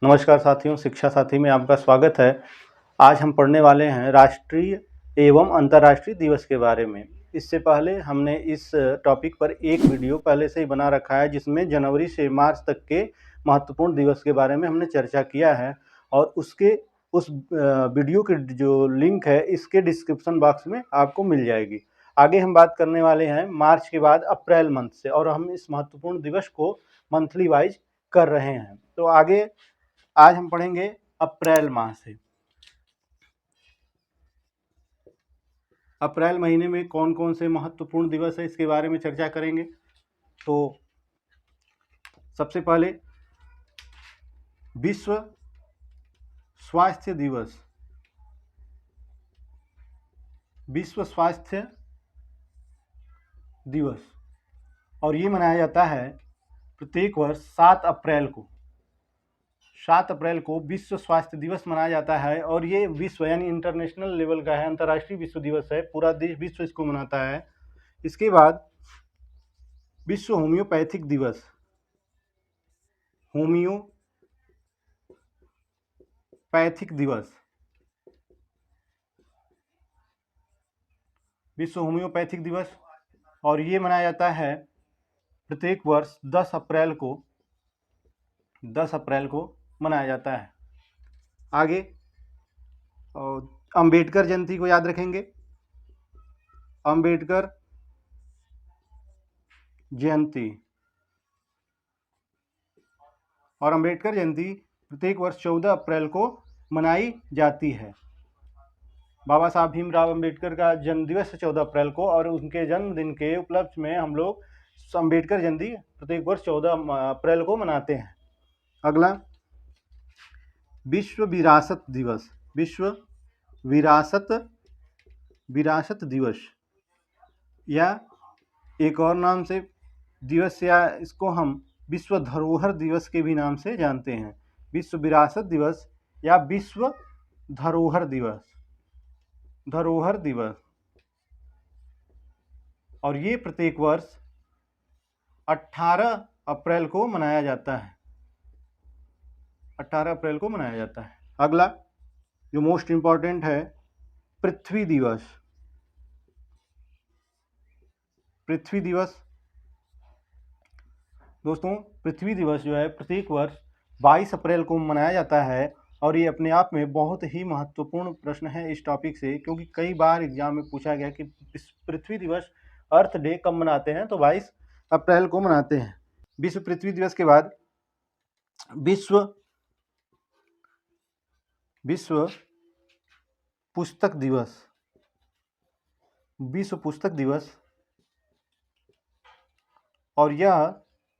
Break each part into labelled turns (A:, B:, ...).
A: नमस्कार साथियों, शिक्षा साथी में आपका स्वागत है। आज हम पढ़ने वाले हैं राष्ट्रीय एवं अंतर्राष्ट्रीय दिवस के बारे में। इससे पहले हमने इस टॉपिक पर एक वीडियो पहले से ही बना रखा है, जिसमें जनवरी से मार्च तक के महत्वपूर्ण दिवस के बारे में हमने चर्चा किया है और उस वीडियो की जो लिंक है इसके डिस्क्रिप्शन बॉक्स में आपको मिल जाएगी। आगे हम बात करने वाले हैं मार्च के बाद अप्रैल मंथ से, और हम इस महत्वपूर्ण दिवस को मंथली वाइज कर रहे हैं। तो आगे आज हम पढ़ेंगे अप्रैल माह से। अप्रैल महीने में कौन कौन से महत्वपूर्ण दिवस है इसके बारे में चर्चा करेंगे। तो सबसे पहले विश्व स्वास्थ्य दिवस। विश्व स्वास्थ्य दिवस, और ये मनाया जाता है प्रत्येक वर्ष 7 अप्रैल को। 7 अप्रैल को विश्व स्वास्थ्य दिवस मनाया जाता है, और ये विश्व यानी इंटरनेशनल लेवल का है, अंतर्राष्ट्रीय विश्व दिवस है। पूरा देश विश्व इसको मनाता है। इसके बाद विश्व होम्योपैथिक दिवस। होम्योपैथिक दिवस, विश्व होम्योपैथिक दिवस, और ये मनाया जाता है प्रत्येक वर्ष 10 अप्रैल को। 10 अप्रैल को मनाया जाता है। आगे अंबेडकर जयंती को याद रखेंगे। अंबेडकर जयंती, और अंबेडकर जयंती प्रत्येक वर्ष 14 अप्रैल को मनाई जाती है। बाबा साहब भीमराव अंबेडकर का जन्म दिवस है 14 अप्रैल को, और उनके जन्मदिन के उपलक्ष्य में हम लोग अंबेडकर जयंती प्रत्येक वर्ष 14 अप्रैल को मनाते हैं। अगला विश्व विरासत दिवस। विश्व विरासत दिवस, या एक और नाम से दिवस, या इसको हम विश्व धरोहर दिवस के भी नाम से जानते हैं। विश्व विरासत दिवस या विश्व धरोहर दिवस। और ये प्रत्येक वर्ष 18 अप्रैल को मनाया जाता है। 18 अप्रैल को मनाया जाता है। अगला जो मोस्ट इंपॉर्टेंट है, पृथ्वी दिवस। पृथ्वी दिवस दोस्तों, पृथ्वी दिवस जो है प्रत्येक वर्ष 22 अप्रैल को मनाया जाता है, और ये अपने आप में बहुत ही महत्वपूर्ण प्रश्न है इस टॉपिक से, क्योंकि कई बार एग्जाम में पूछा गया कि पृथ्वी दिवस अर्थ डे कब मनाते हैं, तो 22 अप्रैल को मनाते हैं। विश्व पृथ्वी दिवस के बाद विश्व पुस्तक दिवस। विश्व पुस्तक दिवस, और यह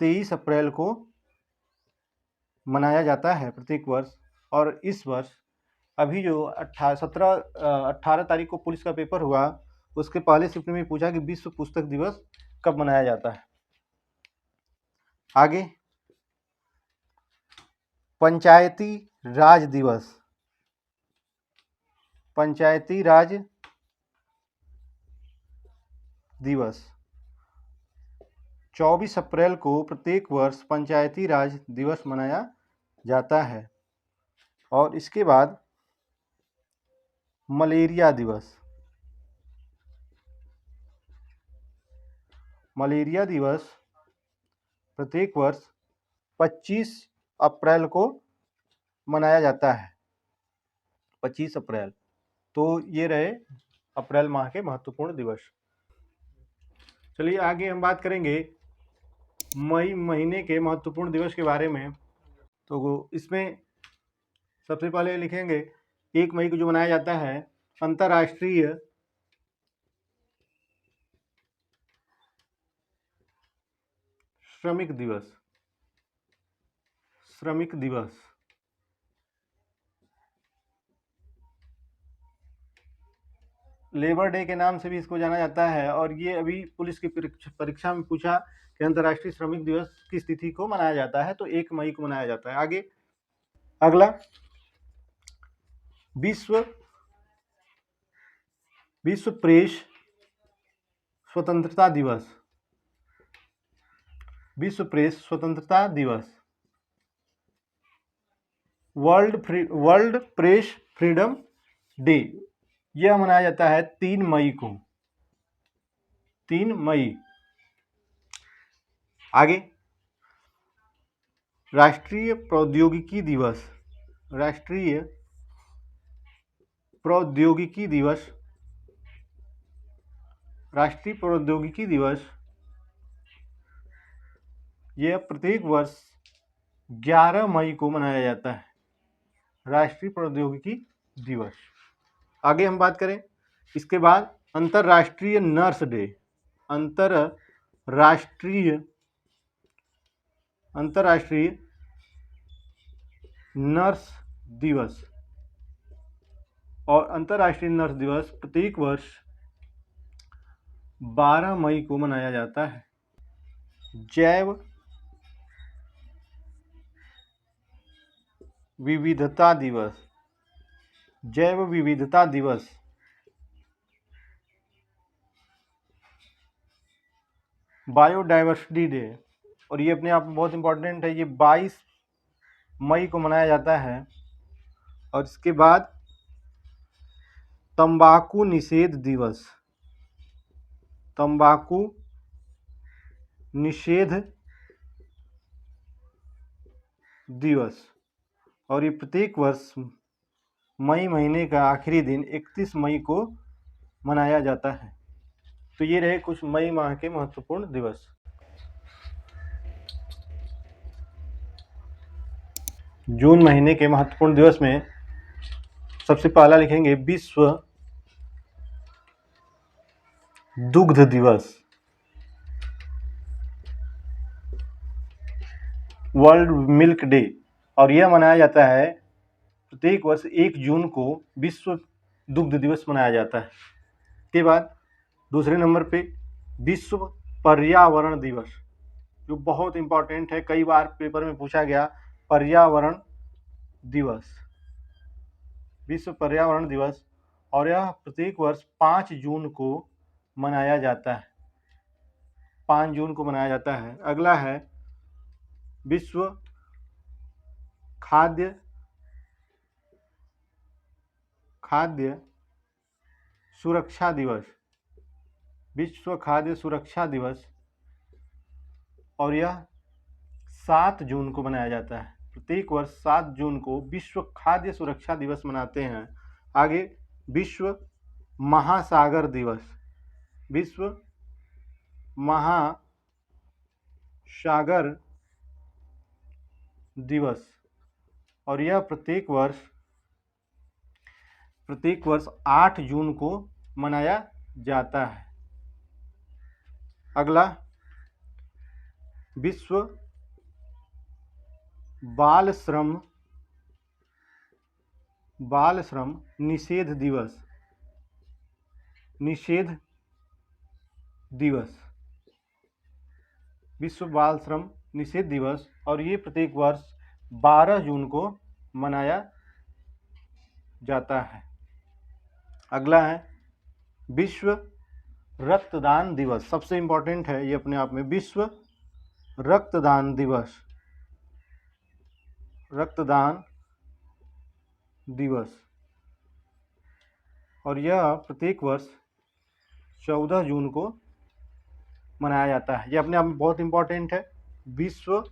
A: 23 अप्रैल को मनाया जाता है प्रत्येक वर्ष। और इस वर्ष अभी जो 18 तारीख को पुलिस का पेपर हुआ, उसके पहले शिफ्ट में पूछा कि विश्व पुस्तक दिवस कब मनाया जाता है। आगे पंचायती राज दिवस। पंचायती राज दिवस 24 अप्रैल को प्रत्येक वर्ष पंचायती राज दिवस मनाया जाता है। और इसके बाद मलेरिया दिवस। मलेरिया दिवस प्रत्येक वर्ष 25 अप्रैल को मनाया जाता है। 25 अप्रैल। तो ये रहे अप्रैल माह के महत्वपूर्ण दिवस। चलिए आगे हम बात करेंगे मई महीने के महत्वपूर्ण दिवस के बारे में। तो इसमें सबसे पहले लिखेंगे 1 मई को जो मनाया जाता है अंतर्राष्ट्रीय श्रमिक दिवस। श्रमिक दिवस, लेबर डे के नाम से भी इसको जाना जाता है, और ये अभी पुलिस की परीक्षा में पूछा कि अंतर्राष्ट्रीय श्रमिक दिवस किस तिथि को मनाया जाता है, तो 1 मई को मनाया जाता है। आगे अगला विश्व प्रेस स्वतंत्रता दिवस। विश्व प्रेस स्वतंत्रता दिवस, वर्ल्ड प्रेस फ्रीडम डे, यह मनाया जाता है 3 मई को, 3 मई। आगे राष्ट्रीय प्रौद्योगिकी दिवस, राष्ट्रीय प्रौद्योगिकी दिवस, राष्ट्रीय प्रौद्योगिकी दिवस यह प्रत्येक वर्ष 11 मई को मनाया जाता है, राष्ट्रीय प्रौद्योगिकी दिवस। आगे हम बात करें इसके बाद अंतर्राष्ट्रीय नर्स डे, अंतर्राष्ट्रीय नर्स दिवस। और अंतर्राष्ट्रीय नर्स दिवस प्रत्येक वर्ष 12 मई को मनाया जाता है। जैव विविधता दिवस, जैव विविधता दिवस बायोडाइवर्सिटी डे, और ये अपने आप में बहुत इंपॉर्टेंट है, ये 22 मई को मनाया जाता है। और इसके बाद तंबाकू निषेध दिवस, तंबाकू निषेध दिवस, और ये प्रत्येक वर्ष मई महीने का आखिरी दिन 31 मई को मनाया जाता है। तो ये रहे कुछ मई माह के महत्वपूर्ण दिवस। जून महीने के महत्वपूर्ण दिवस में सबसे पहला लिखेंगे विश्व दुग्ध दिवस, वर्ल्ड मिल्क डे, और यह मनाया जाता है प्रत्येक वर्ष 1 जून को विश्व दुग्ध दिवस मनाया जाता है। के बाद दूसरे नंबर पे विश्व पर्यावरण दिवस, जो बहुत इंपॉर्टेंट है, कई बार पेपर में पूछा गया, पर्यावरण दिवस, विश्व पर्यावरण दिवस, और यह प्रत्येक वर्ष 5 जून को मनाया जाता है, 5 जून को मनाया जाता है। अगला है विश्व खाद्य सुरक्षा दिवस, विश्व खाद्य सुरक्षा दिवस, और यह 7 जून को मनाया जाता है। प्रत्येक वर्ष 7 जून को विश्व खाद्य सुरक्षा दिवस मनाते हैं। आगे विश्व महासागर दिवस, विश्व महासागर दिवस, और यह प्रत्येक वर्ष 8 जून को मनाया जाता है। अगला विश्व बाल श्रम निषेध दिवस, विश्व बाल श्रम निषेध दिवस, और ये प्रत्येक वर्ष 12 जून को मनाया जाता है। अगला है विश्व रक्तदान दिवस, सबसे इंपॉर्टेंट है ये अपने आप में, विश्व रक्तदान दिवस, और यह प्रत्येक वर्ष 14 जून को मनाया जाता है। यह अपने आप में बहुत इंपॉर्टेंट है, विश्व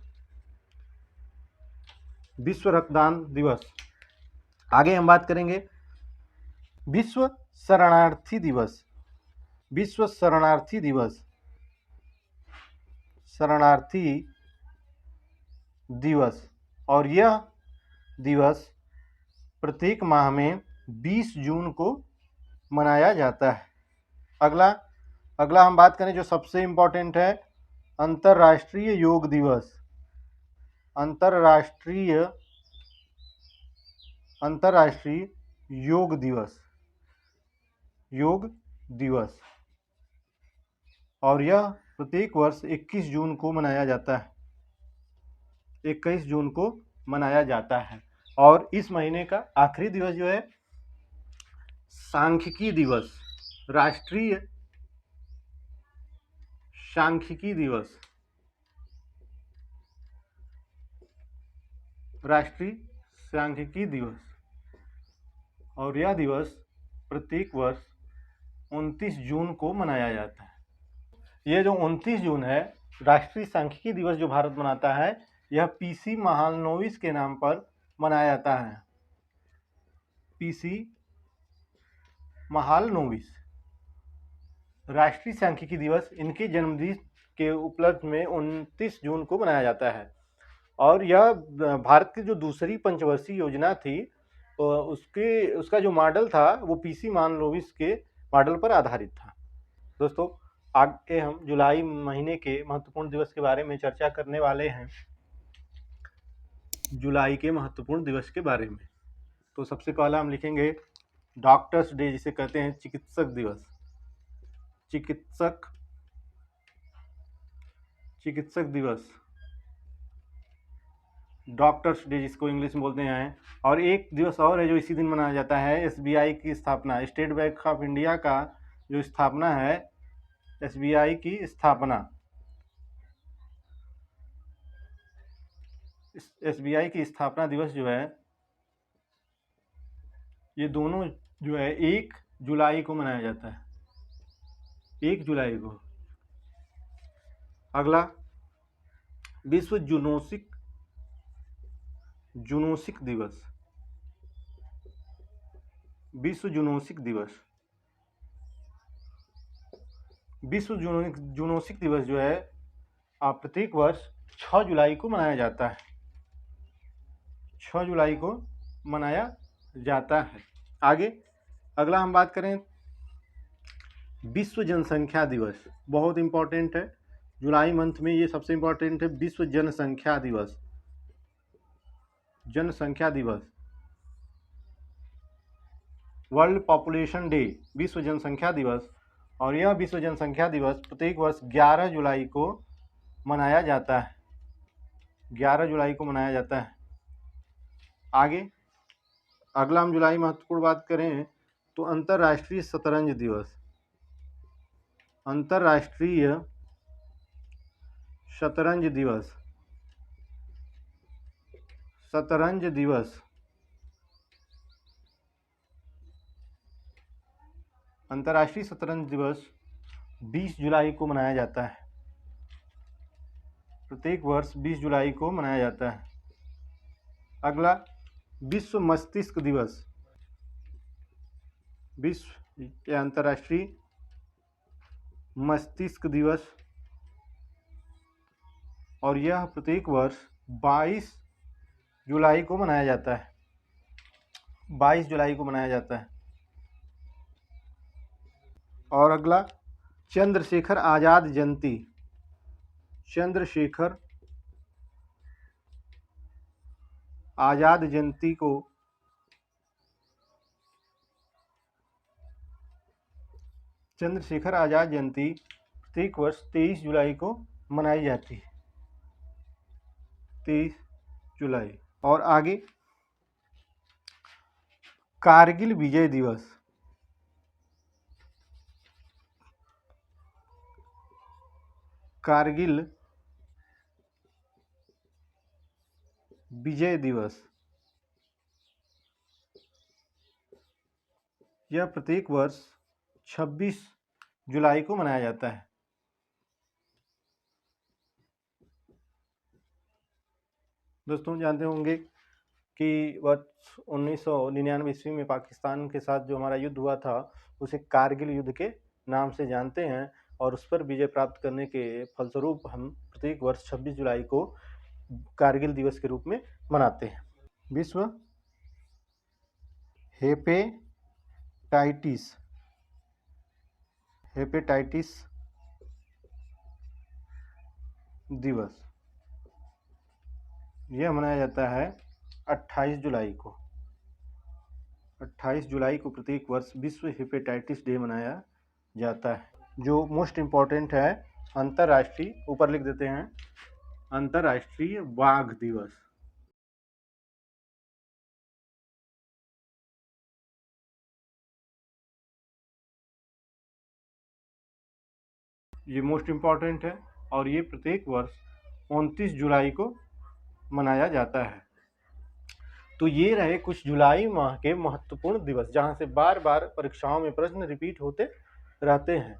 A: रक्तदान दिवस। आगे हम बात करेंगे विश्व शरणार्थी दिवस, विश्व शरणार्थी दिवस, और यह दिवस प्रत्येक माह में 20 जून को मनाया जाता है। अगला हम बात करें जो सबसे इंपॉर्टेंट है, अंतर्राष्ट्रीय योग दिवस, अंतर्राष्ट्रीय योग दिवस, और यह प्रत्येक वर्ष 21 जून को मनाया जाता है, 21 जून को मनाया जाता है। और इस महीने का आखिरी दिवस जो है सांख्यिकी दिवस, राष्ट्रीय सांख्यिकी दिवस, राष्ट्रीय सांख्यिकी दिवस, और यह दिवस प्रत्येक वर्ष 29 जून को मनाया जाता है। ये जो 29 जून है, राष्ट्रीय सांख्यिकी दिवस जो भारत मनाता है, यह पीसी महालनोबिस के नाम पर मनाया जाता है। पीसी महालनोबिस राष्ट्रीय सांख्यिकी दिवस इनके जन्मदिन के उपलक्ष्य में 29 जून को मनाया जाता है। और यह भारत की जो दूसरी पंचवर्षीय योजना थी, उसका जो मॉडल था वो पीसी महालनोबिस के मॉडल पर आधारित था। दोस्तों, आगे हम जुलाई महीने के महत्वपूर्ण दिवस के बारे में चर्चा करने वाले हैं। जुलाई के महत्वपूर्ण दिवस के बारे में तो सबसे पहला हम लिखेंगे डॉक्टर्स डे, जिसे कहते हैं चिकित्सक दिवस। चिकित्सक दिवस, डॉक्टर्स डे जिसको इंग्लिश में बोलते हैं। और एक दिवस और है जो इसी दिन मनाया जाता है, एसबीआई की स्थापना, स्टेट बैंक ऑफ इंडिया का जो स्थापना है, एसबीआई की स्थापना, एसबीआई की स्थापना दिवस जो है, ये दोनों जो है 1 जुलाई को मनाया जाता है, 1 जुलाई को। अगला विश्व जुनोसिक दिवस, विश्व जुनोसिक दिवस। विश्व जुनोसिक दिवस जो है प्रत्येक वर्ष 6 जुलाई को मनाया जाता है, 6 जुलाई को मनाया जाता है। आगे अगला हम बात करें विश्व जनसंख्या दिवस, बहुत इंपॉर्टेंट है। जुलाई मंथ में ये सबसे इंपॉर्टेंट है, विश्व जनसंख्या दिवस। जनसंख्या दिवस, वर्ल्ड पॉपुलेशन डे, विश्व जनसंख्या दिवस। और यह विश्व जनसंख्या दिवस प्रत्येक वर्ष 11 जुलाई को मनाया जाता है, 11 जुलाई को मनाया जाता है। आगे अगला हम जुलाई महत्वपूर्ण बात करें तो अंतर्राष्ट्रीय शतरंज दिवस, अंतर्राष्ट्रीय शतरंज दिवस, शतरंज दिवस। अंतर्राष्ट्रीय शतरंज दिवस 20 जुलाई को मनाया जाता है, प्रत्येक वर्ष 20 जुलाई को मनाया जाता है। अगला विश्व मस्तिष्क दिवस, विश्व या अंतर्राष्ट्रीय मस्तिष्क दिवस, और यह प्रत्येक वर्ष 22 जुलाई को मनाया जाता है, 22 जुलाई को मनाया जाता है। और अगला चंद्रशेखर आज़ाद जयंती, चंद्रशेखर आज़ाद जयंती को चंद्रशेखर आज़ाद जयंती प्रत्येक वर्ष 23 जुलाई को मनाई जाती है, 23 जुलाई। और आगे कारगिल विजय दिवस, कारगिल विजय दिवस, यह प्रत्येक वर्ष 26 जुलाई को मनाया जाता है। दोस्तों, जानते होंगे कि वर्ष 1999 ईस्वी में पाकिस्तान के साथ जो हमारा युद्ध हुआ था, उसे कारगिल युद्ध के नाम से जानते हैं। और उस पर विजय प्राप्त करने के फलस्वरूप हम प्रत्येक वर्ष 26 जुलाई को कारगिल दिवस के रूप में मनाते हैं। विश्व हेपेटाइटिस दिवस, यह मनाया जाता है 28 जुलाई को, 28 जुलाई को प्रत्येक वर्ष विश्व हेपेटाइटिस डे मनाया जाता है। जो मोस्ट इम्पॉर्टेंट है अंतर्राष्ट्रीय, ऊपर लिख देते हैं, अंतर्राष्ट्रीय बाघ दिवस। ये मोस्ट इम्पॉर्टेंट है और ये प्रत्येक वर्ष 29 जुलाई को मनाया जाता है। तो ये रहे कुछ जुलाई माह के महत्वपूर्ण दिवस, जहाँ से बार बार परीक्षाओं में प्रश्न रिपीट होते रहते हैं।